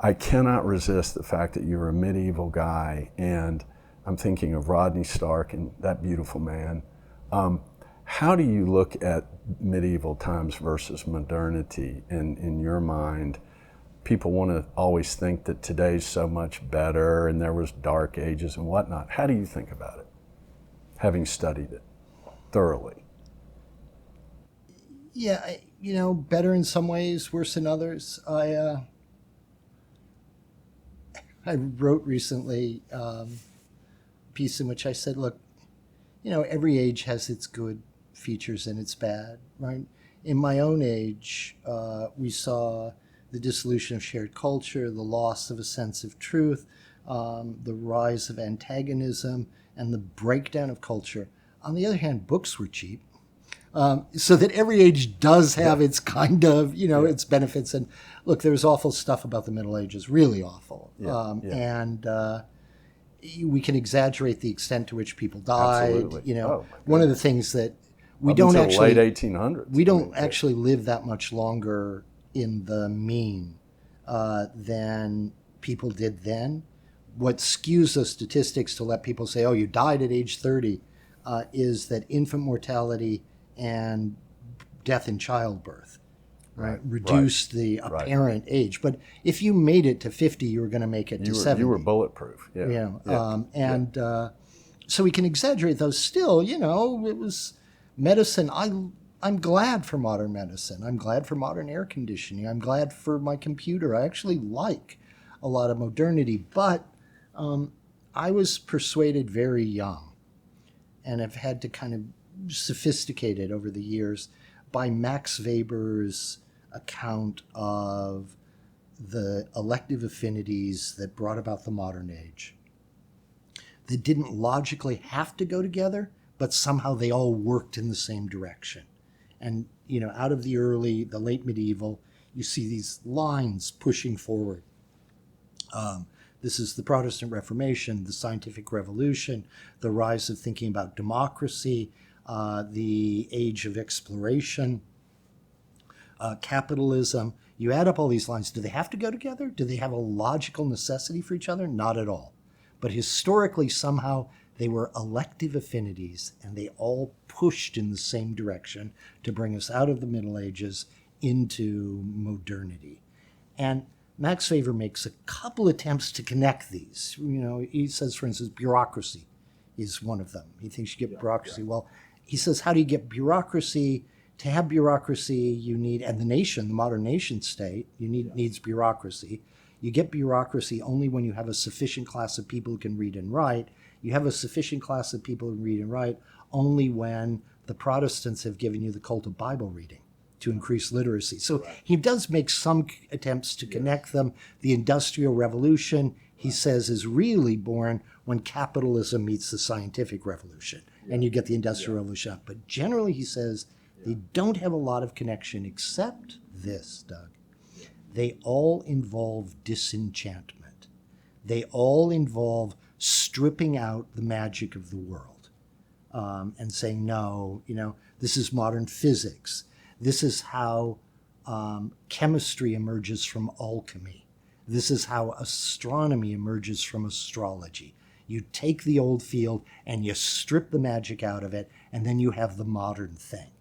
I cannot resist the fact that you're a medieval guy, and I'm thinking of Rodney Stark and that beautiful man. How do you look at medieval times versus modernity in your mind? People want to always think that today's so much better and there was dark ages and whatnot. How do you think about it, having studied it thoroughly? Yeah, better in some ways, worse in others. I wrote recently a piece in which I said, look, every age has its good features and its bad, right? In my own age, we saw the dissolution of shared culture, the loss of a sense of truth, the rise of antagonism, and the breakdown of culture. On the other hand, books were cheap. So that every age does have its kind of, its benefits. And look, there was awful stuff about the Middle Ages, really awful. And we can exaggerate the extent to which people died. Absolutely. One of the things that we Up don't until actually late 1800s. we don't actually live that much longer in the mean than people did then. What skews those statistics to let people say, oh, you died at age 30, is that infant mortality and death in childbirth reduced the apparent age. But if you made it to 50, you were going to make it to 70. You were bulletproof. So we can exaggerate those. Still, it was medicine. I'm glad for modern medicine. I'm glad for modern air conditioning. I'm glad for my computer. I actually like a lot of modernity. But I was persuaded very young, and have had to kind of sophisticate it over the years by Max Weber's account of the elective affinities that brought about the modern age, that didn't logically have to go together, but somehow they all worked in the same direction. And, out of the late medieval, you see these lines pushing forward. This is the Protestant Reformation, the Scientific Revolution, the rise of thinking about democracy, the age of exploration, capitalism. You add up all these lines. Do they have to go together? Do they have a logical necessity for each other? Not at all. But historically, somehow, they were elective affinities, and they all pushed in the same direction to bring us out of the Middle Ages into modernity. And Max Weber makes a couple attempts to connect these. He says, for instance, bureaucracy is one of them. He thinks you get bureaucracy. Well, he says, how do you get bureaucracy? To have bureaucracy, you need, and the modern nation state, needs bureaucracy. You get bureaucracy only when you have a sufficient class of people who can read and write. You have a sufficient class of people who read and write only when the Protestants have given you the cult of Bible reading to increase literacy. So he does make some attempts to connect them. The Industrial Revolution, he says, is really born when capitalism meets the scientific revolution, and you get the Industrial Revolution. But generally, he says, they don't have a lot of connection except this, Doug. They all involve disenchantment. They all involve stripping out the magic of the world and saying, no, this is modern physics. This is how chemistry emerges from alchemy. This is how astronomy emerges from astrology. You take the old field and you strip the magic out of it, and then you have the modern thing.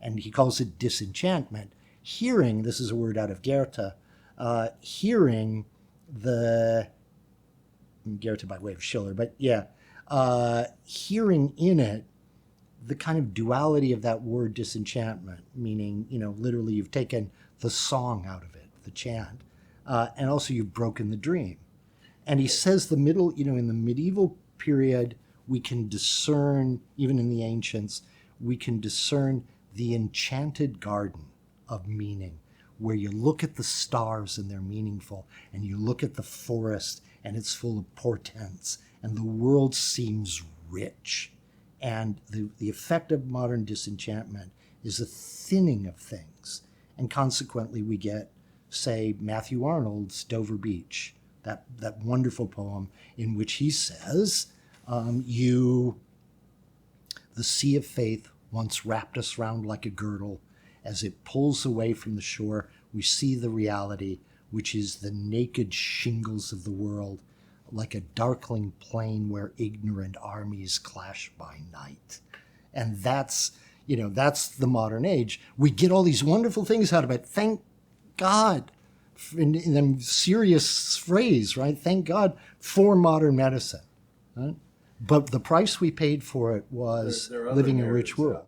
And he calls it disenchantment. Hearing, this is a word out of Goethe, hearing Goethe by way of Schiller, but hearing in it the kind of duality of that word disenchantment, meaning, literally you've taken the song out of it, the chant, and also you've broken the dream. And he says in the medieval period, we can discern, even in the ancients, we can discern the enchanted garden of meaning, where you look at the stars and they're meaningful, and you look at the forest and it's full of portents, and the world seems rich. And the effect of modern disenchantment is a thinning of things. And consequently, we get, say, Matthew Arnold's Dover Beach, that wonderful poem in which he says, the sea of faith once wrapped us round like a girdle. As it pulls away from the shore, we see the reality. which is the naked shingles of the world, like a darkling plain where ignorant armies clash by night. And that's the modern age. We get all these wonderful things out of it. Thank God, in a serious phrase, right? Thank God for modern medicine. Right? But the price we paid for it was living in a rich world.